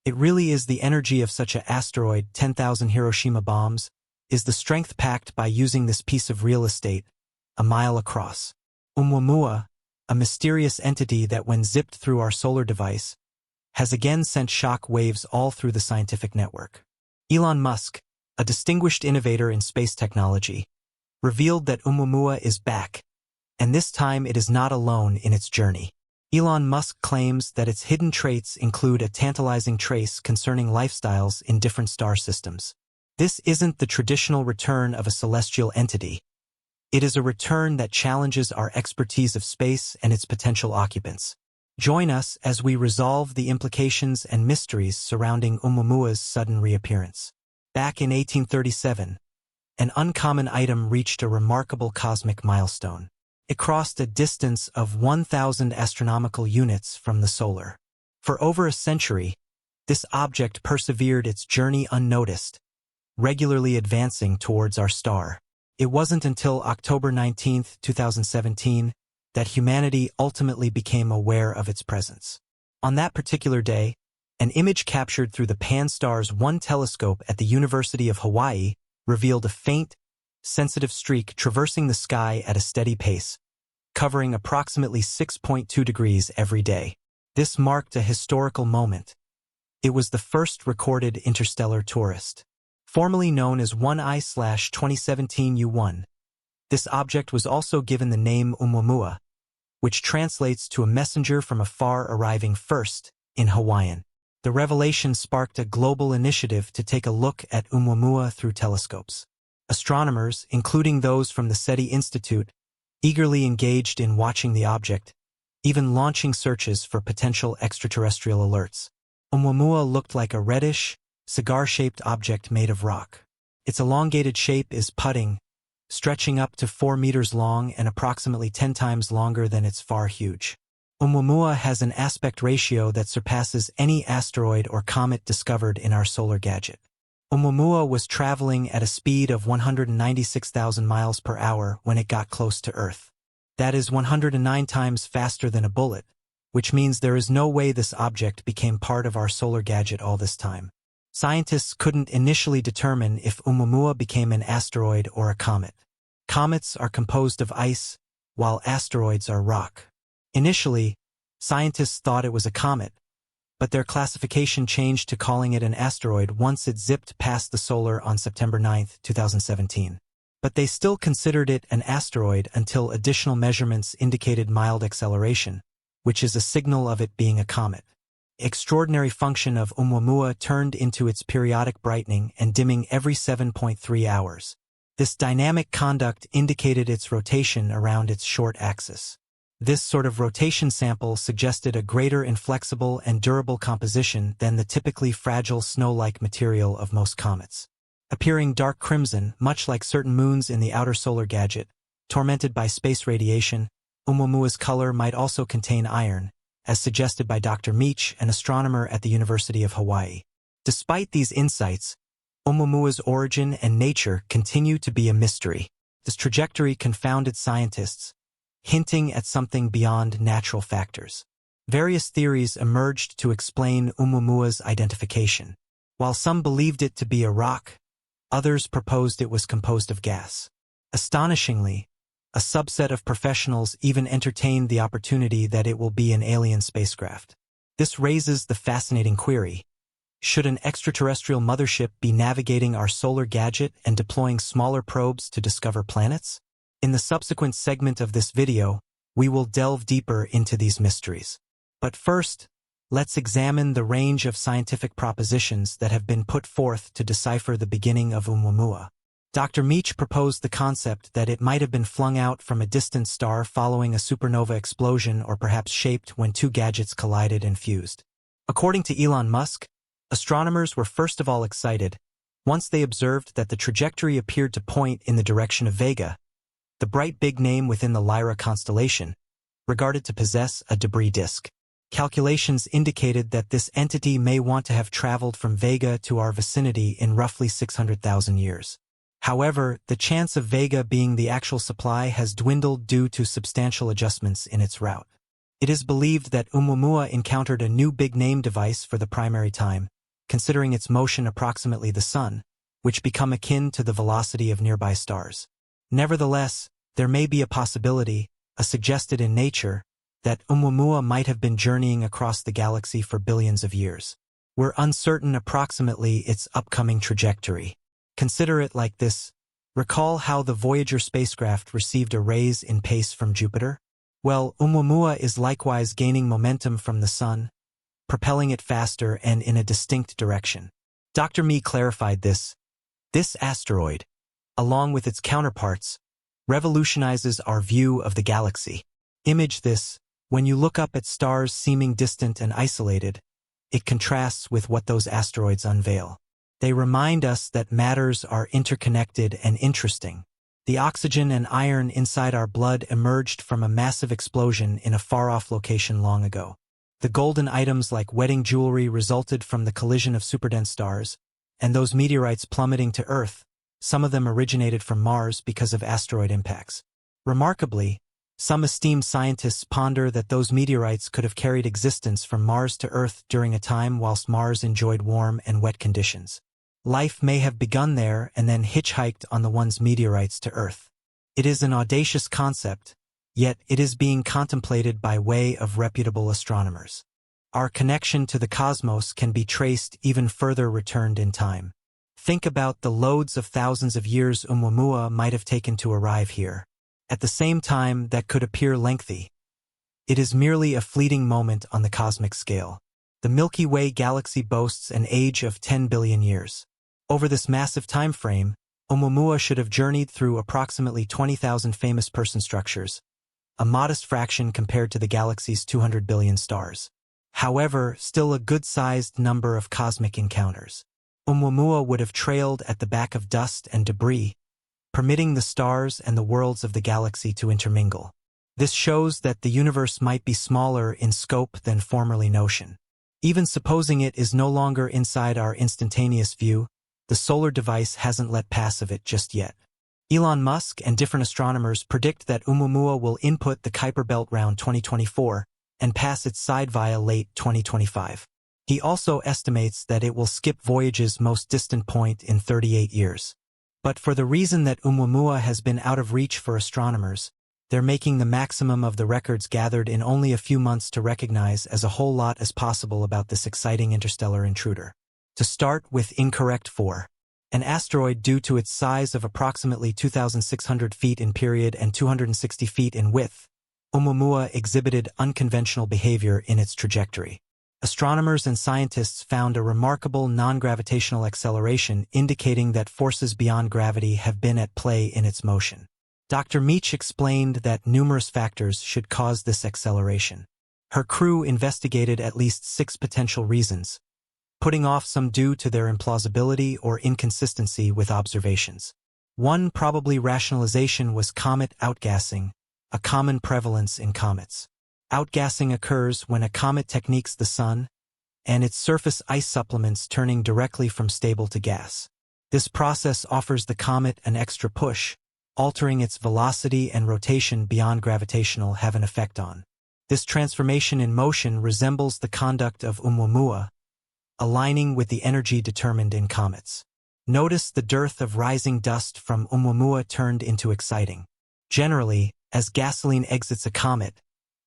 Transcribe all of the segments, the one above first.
It really is the energy of such an asteroid, 10,000 Hiroshima bombs, is the strength packed by using this piece of real estate, a mile across. Oumuamua, a mysterious entity that when zipped through our solar device, has again sent shock waves all through the scientific network. Elon Musk, a distinguished innovator in space technology, revealed that Oumuamua is back, and this time it is not alone in its journey. Elon Musk claims that its hidden traits include a tantalizing trace concerning lifestyles in different star systems. This isn't the traditional return of a celestial entity. It is a return that challenges our expertise of space and its potential occupants. Join us as we resolve the implications and mysteries surrounding Oumuamua's sudden reappearance. Back in 1837, an uncommon item reached a remarkable cosmic milestone. It crossed a distance of 1,000 astronomical units from the solar. For over a century, this object persevered its journey unnoticed, regularly advancing towards our star. It wasn't until October 19, 2017, that humanity ultimately became aware of its presence. On that particular day, an image captured through the Pan-STARRS 1 telescope at the University of Hawaii revealed a faint, sensitive streak traversing the sky at a steady pace, covering approximately 6.2 degrees every day. This marked a historical moment. It was the first recorded interstellar tourist. Formerly known as 1I/2017 U1, this object was also given the name Oumuamua, which translates to a messenger from afar arriving first in Hawaiian. The revelation sparked a global initiative to take a look at Oumuamua through telescopes. Astronomers, including those from the SETI Institute, eagerly engaged in watching the object, even launching searches for potential extraterrestrial alerts. Oumuamua looked like a reddish, cigar-shaped object made of rock. Its elongated shape is putting, stretching up to 4 meters long and approximately 10 times longer than its far huge. Oumuamua has an aspect ratio that surpasses any asteroid or comet discovered in our solar gadget. Oumuamua was traveling at a speed of 196,000 miles per hour when it got close to Earth. That is 109 times faster than a bullet, which means there is no way this object became part of our solar gadget all this time. Scientists couldn't initially determine if Oumuamua became an asteroid or a comet. Comets are composed of ice, while asteroids are rock. Initially, scientists thought it was a comet, but their classification changed to calling it an asteroid once it zipped past the solar on September 9, 2017. But they still considered it an asteroid until additional measurements indicated mild acceleration, which is a signal of it being a comet. Extraordinary function of Oumuamua turned into its periodic brightening and dimming every 7.3 hours. This dynamic conduct indicated its rotation around its short axis. This sort of rotation sample suggested a greater inflexible and durable composition than the typically fragile snow-like material of most comets. Appearing dark crimson, much like certain moons in the outer solar gadget, tormented by space radiation, Oumuamua's color might also contain iron, as suggested by Dr. Meach, an astronomer at the University of Hawaii. Despite these insights, Oumuamua's origin and nature continue to be a mystery. This trajectory confounded scientists, hinting at something beyond natural factors. Various theories emerged to explain Oumuamua's identification. While some believed it to be a rock, others proposed it was composed of gas. Astonishingly, a subset of professionals even entertained the opportunity that it will be an alien spacecraft. This raises the fascinating query: should an extraterrestrial mothership be navigating our solar gadget and deploying smaller probes to discover planets? In the subsequent segment of this video, we will delve deeper into these mysteries. But first, let's examine the range of scientific propositions that have been put forth to decipher the beginning of Oumuamua. Dr. Meach proposed the concept that it might have been flung out from a distant star following a supernova explosion or perhaps shaped when two gadgets collided and fused. According to Elon Musk, astronomers were first of all excited once they observed that the trajectory appeared to point in the direction of Vega, the bright big name within the Lyra constellation, regarded to possess a debris disk. Calculations indicated that this entity may want to have traveled from Vega to our vicinity in roughly 600,000 years. However, the chance of Vega being the actual supply has dwindled due to substantial adjustments in its route. It is believed that Oumuamua encountered a new big name device for the primary time, considering its motion approximately the Sun, which become akin to the velocity of nearby stars. Nevertheless, there may be a possibility, suggested in nature, that Oumuamua might have been journeying across the galaxy for billions of years. We're uncertain approximately its upcoming trajectory. Consider it like this. Recall how the Voyager spacecraft received a raise in pace from Jupiter? Well, Oumuamua is likewise gaining momentum from the Sun, propelling it faster and in a distinct direction. Dr. Me clarified this. This asteroid, along with its counterparts, revolutionizes our view of the galaxy. Image this. When you look up at stars seeming distant and isolated, it contrasts with what those asteroids unveil. They remind us that matters are interconnected and interesting. The oxygen and iron inside our blood emerged from a massive explosion in a far-off location long ago. The golden items like wedding jewelry resulted from the collision of superdense stars, and those meteorites plummeting to Earth, some of them originated from Mars because of asteroid impacts. Remarkably, some esteemed scientists ponder that those meteorites could have carried existence from Mars to Earth during a time whilst Mars enjoyed warm and wet conditions. Life may have begun there and then hitchhiked on the one's meteorites to Earth. It is an audacious concept, yet it is being contemplated by way of reputable astronomers. Our connection to the cosmos can be traced even further returned in time. Think about the loads of thousands of years Oumuamua might have taken to arrive here. At the same time, that could appear lengthy. It is merely a fleeting moment on the cosmic scale. The Milky Way galaxy boasts an age of 10 billion years. Over this massive time frame, Oumuamua should have journeyed through approximately 20,000 famous person structures, a modest fraction compared to the galaxy's 200 billion stars. However, still a good-sized number of cosmic encounters. Oumuamua would have trailed at the back of dust and debris, permitting the stars and the worlds of the galaxy to intermingle. This shows that the universe might be smaller in scope than formerly notion. Even supposing it is no longer inside our instantaneous view, the solar device hasn't let pass of it just yet. Elon Musk and different astronomers predict that Oumuamua will input the Kuiper Belt round 2024 and pass its side via late 2025. He also estimates that it will skip Voyage's most distant point in 38 years. But for the reason that Oumuamua has been out of reach for astronomers, they're making the maximum of the records gathered in only a few months to recognize as a whole lot as possible about this exciting interstellar intruder. To start with incorrect 4. An asteroid due to its size of approximately 2,600 feet in period and 260 feet in width, Oumuamua exhibited unconventional behavior in its trajectory. Astronomers and scientists found a remarkable non-gravitational acceleration indicating that forces beyond gravity have been at play in its motion. Dr. Meach explained that numerous factors should cause this acceleration. Her crew investigated at least 6 potential reasons, putting off some due to their implausibility or inconsistency with observations. One probably rationalization was comet outgassing, a common prevalence in comets. Outgassing occurs when a comet techniques the Sun, and its surface ice supplements turning directly from stable to gas. This process offers the comet an extra push, altering its velocity and rotation beyond gravitational have an effect on. This transformation in motion resembles the conduct of Oumuamua, aligning with the energy determined in comets. Notice the dearth of rising dust from Oumuamua turned into exciting. Generally, as gasoline exits a comet,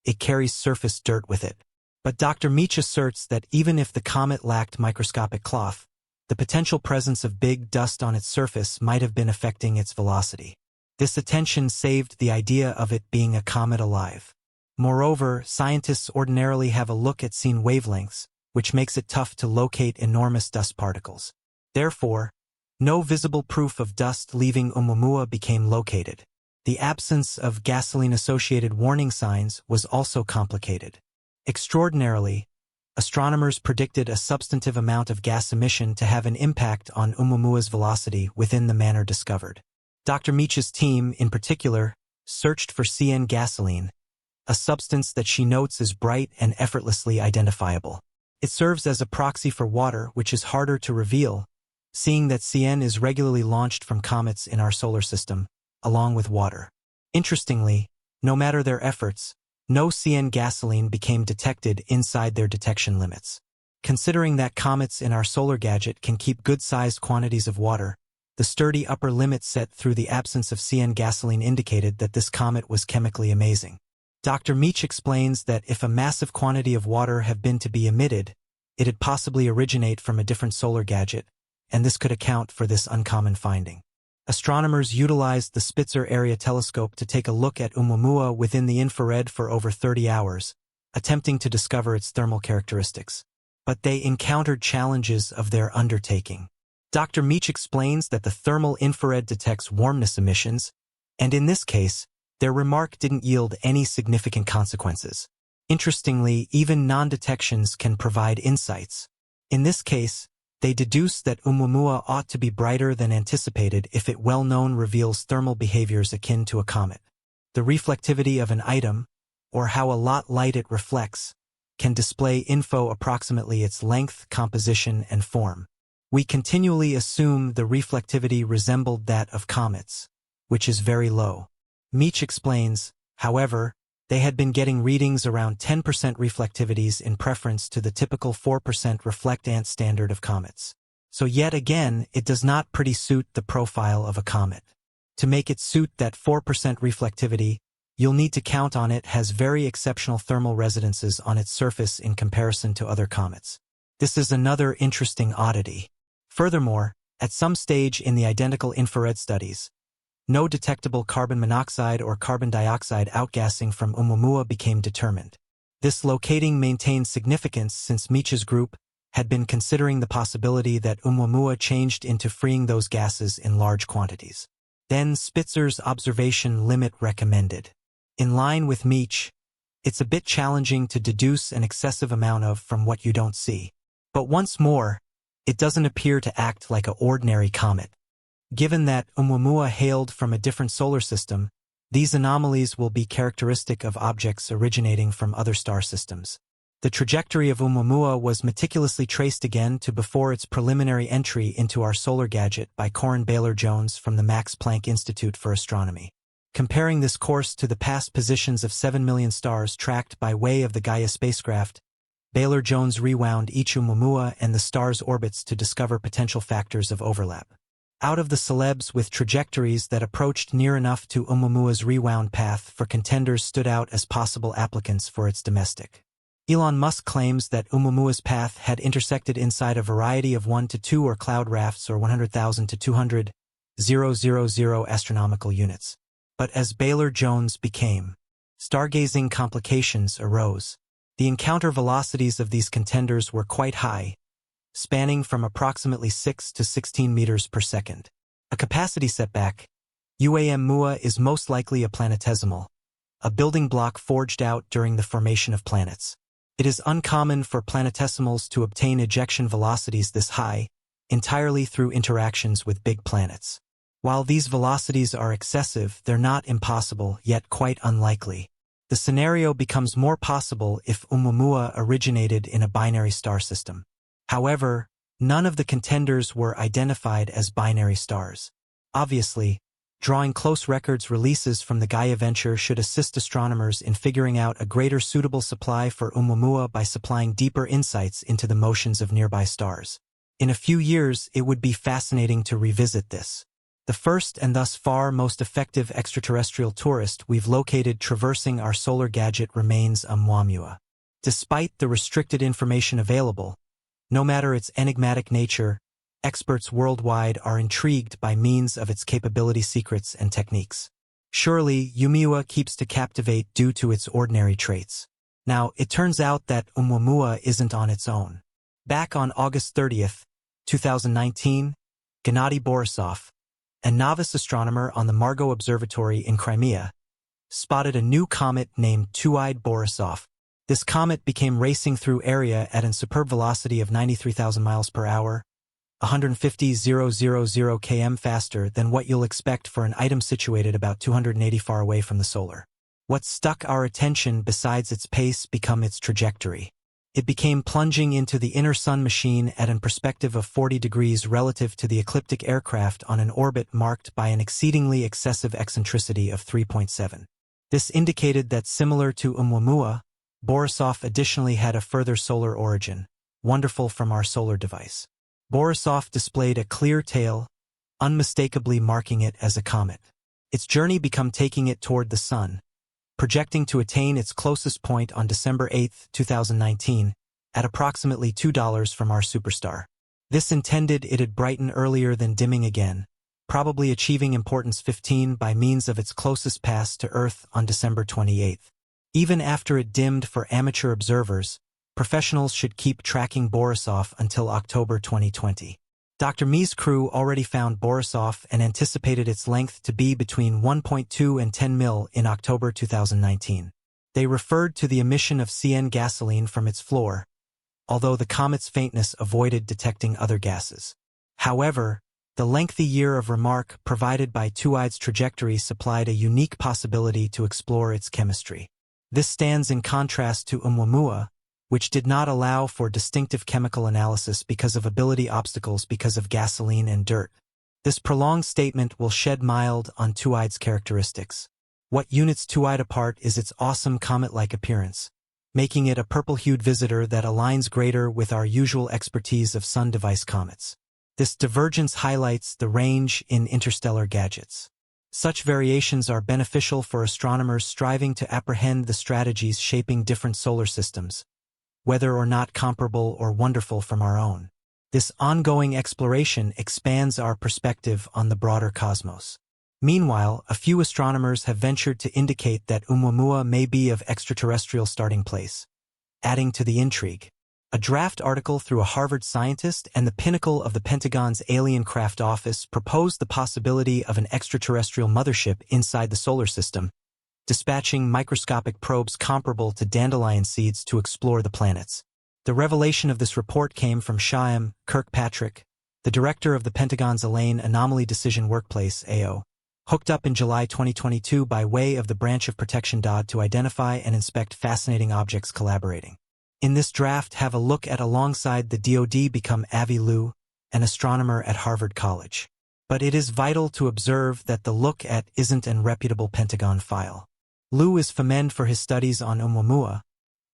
it carries surface dirt with it. But Dr. Meach asserts that even if the comet lacked microscopic cloth, the potential presence of big dust on its surface might have been affecting its velocity. This attention saved the idea of it being a comet alive. Moreover, scientists ordinarily have a look at seen wavelengths, which makes it tough to locate enormous dust particles. Therefore, no visible proof of dust leaving Oumuamua became located. The absence of gasoline-associated warning signs was also complicated. Extraordinarily, astronomers predicted a substantive amount of gas emission to have an impact on Oumuamua's velocity within the manner discovered. Dr. Meach's team, in particular, searched for CN gasoline, a substance that she notes is bright and effortlessly identifiable. It serves as a proxy for water, which is harder to reveal, seeing that CN is regularly launched from comets in our solar system, along with water. Interestingly, no matter their efforts, no CN gasoline became detected inside their detection limits. Considering that comets in our solar gadget can keep good-sized quantities of water, the sturdy upper limit set through the absence of CN gasoline indicated that this comet was chemically amazing. Dr. Meach explains that if a massive quantity of water have been to be emitted, it'd possibly originate from a different solar gadget, and this could account for this uncommon finding. Astronomers utilized the Spitzer Area Telescope to take a look at Oumuamua within the infrared for over 30 hours, attempting to discover its thermal characteristics. But they encountered challenges of their undertaking. Dr. Meach explains that the thermal infrared detects warmness emissions, and in this case, their remark didn't yield any significant consequences. Interestingly, even non-detections can provide insights. In this case, they deduce that Oumuamua ought to be brighter than anticipated if it well-known reveals thermal behaviors akin to a comet. The reflectivity of an item, or how a light it reflects, can display info approximately its length, composition, and form. We continually assume the reflectivity resembled that of comets, which is very low. Meach explains, however, they had been getting readings around 10% reflectivities in preference to the typical 4% reflectance standard of comets. So yet again, it does not pretty suit the profile of a comet. To make it suit that 4% reflectivity, you'll need to count on it has very exceptional thermal residences on its surface in comparison to other comets. This is another interesting oddity. Furthermore, at some stage in the identical infrared studies, no detectable carbon monoxide or carbon dioxide outgassing from Oumuamua became determined. This locating maintained significance since Meach's group had been considering the possibility that Oumuamua changed into freeing those gases in large quantities. Then Spitzer's observation limit recommended. In line with Meach, it's a bit challenging to deduce an excessive amount of from what you don't see. But once more, it doesn't appear to act like an ordinary comet. Given that Oumuamua hailed from a different solar system, these anomalies will be characteristic of objects originating from other star systems. The trajectory of Oumuamua was meticulously traced again to before its preliminary entry into our solar gadget by Corin Baylor-Jones from the Max Planck Institute for Astronomy. Comparing this course to the past positions of 7 million stars tracked by way of the Gaia spacecraft, Baylor-Jones rewound each Oumuamua and the star's orbits to discover potential factors of overlap. Out of the celebs with trajectories that approached near enough to Oumuamua's rewound path for contenders stood out as possible applicants for its domestic. Elon Musk claims that Oumuamua's path had intersected inside a variety of 1 to 2 or cloud rafts or 100,000 to 200,000 astronomical units. But as Baylor-Jones became, stargazing complications arose. The encounter velocities of these contenders were quite high, spanning from approximately 6 to 16 meters per second. A capacity setback, Oumuamua is most likely a planetesimal, a building block forged out during the formation of planets. It is uncommon for planetesimals to obtain ejection velocities this high, entirely through interactions with big planets. While these velocities are excessive, they're not impossible, yet quite unlikely. The scenario becomes more possible if Oumuamua originated in a binary star system. However, none of the contenders were identified as binary stars. Obviously, drawing close records releases from the Gaia venture should assist astronomers in figuring out a greater suitable supply for Oumuamua by supplying deeper insights into the motions of nearby stars. In a few years, it would be fascinating to revisit this. The first and thus far most effective extraterrestrial tourist we've located traversing our solar gadget remains Oumuamua. Despite the restricted information available, no matter its enigmatic nature, experts worldwide are intrigued by means of its capability secrets and techniques. Surely, Oumuamua keeps to captivate due to its ordinary traits. Now, it turns out that Oumuamua isn't on its own. Back on August 30th, 2019, Gennady Borisov, a novice astronomer on the Margot Observatory in Crimea, spotted a new comet named Two-Eyed Borisov. This comet became racing through area at a superb velocity of 93,000 miles per hour, 150,000 km faster than what you'll expect for an item situated about 280 far away from the solar. What stuck our attention besides its pace became its trajectory. It became plunging into the inner sun machine at a perspective of 40 degrees relative to the ecliptic aircraft on an orbit marked by an exceedingly excessive eccentricity of 3.7. This indicated that similar to Oumuamua, Borisov additionally had a further solar origin, wonderful from our solar device. Borisov displayed a clear tail, unmistakably marking it as a comet. Its journey became taking it toward the Sun, projecting to attain its closest point on December 8, 2019, at approximately $2 from our superstar. This intended it'd brighten earlier than dimming again, probably achieving importance 15 by means of its closest pass to Earth on December 28. Even after it dimmed for amateur observers, professionals should keep tracking Borisov until October 2020. Dr. Me's crew already found Borisov and anticipated its length to be between 1.2 and 10 mil in October 2019. They referred to the emission of CN gasoline from its floor, although the comet's faintness avoided detecting other gases. However, the lengthy year of remark provided by Tuide's trajectory supplied a unique possibility to explore its chemistry. This stands in contrast to Oumuamua, which did not allow for distinctive chemical analysis because of ability obstacles because of gasoline and dirt. This prolonged statement will shed mild on Tuide's characteristics. What units Tuide apart is its awesome comet-like appearance, making it a purple-hued visitor that aligns greater with our usual expertise of sun device comets. This divergence highlights the range in interstellar gadgets. Such variations are beneficial for astronomers striving to apprehend the strategies shaping different solar systems, whether or not comparable or wonderful from our own. This ongoing exploration expands our perspective on the broader cosmos. Meanwhile, a few astronomers have ventured to indicate that Oumuamua may be of extraterrestrial starting place, adding to the intrigue. A draft article through a Harvard scientist and the pinnacle of the Pentagon's Alien Craft Office proposed the possibility of an extraterrestrial mothership inside the solar system, dispatching microscopic probes comparable to dandelion seeds to explore the planets. The revelation of this report came from Shyam Kirkpatrick, the director of the Pentagon's Alien Anomaly Decision Workplace (AO, hooked up in July 2022 by way of the Branch of Protection DOD to identify and inspect fascinating objects collaborating. In this draft, have a look at alongside the DoD become Avi Liu, an astronomer at Harvard College. But it is vital to observe that the look at isn't an reputable Pentagon file. Liu is famed for his studies on Oumuamua,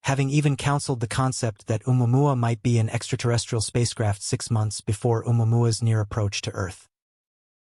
having even counseled the concept that Oumuamua might be an extraterrestrial spacecraft 6 months before Oumuamua's near approach to Earth.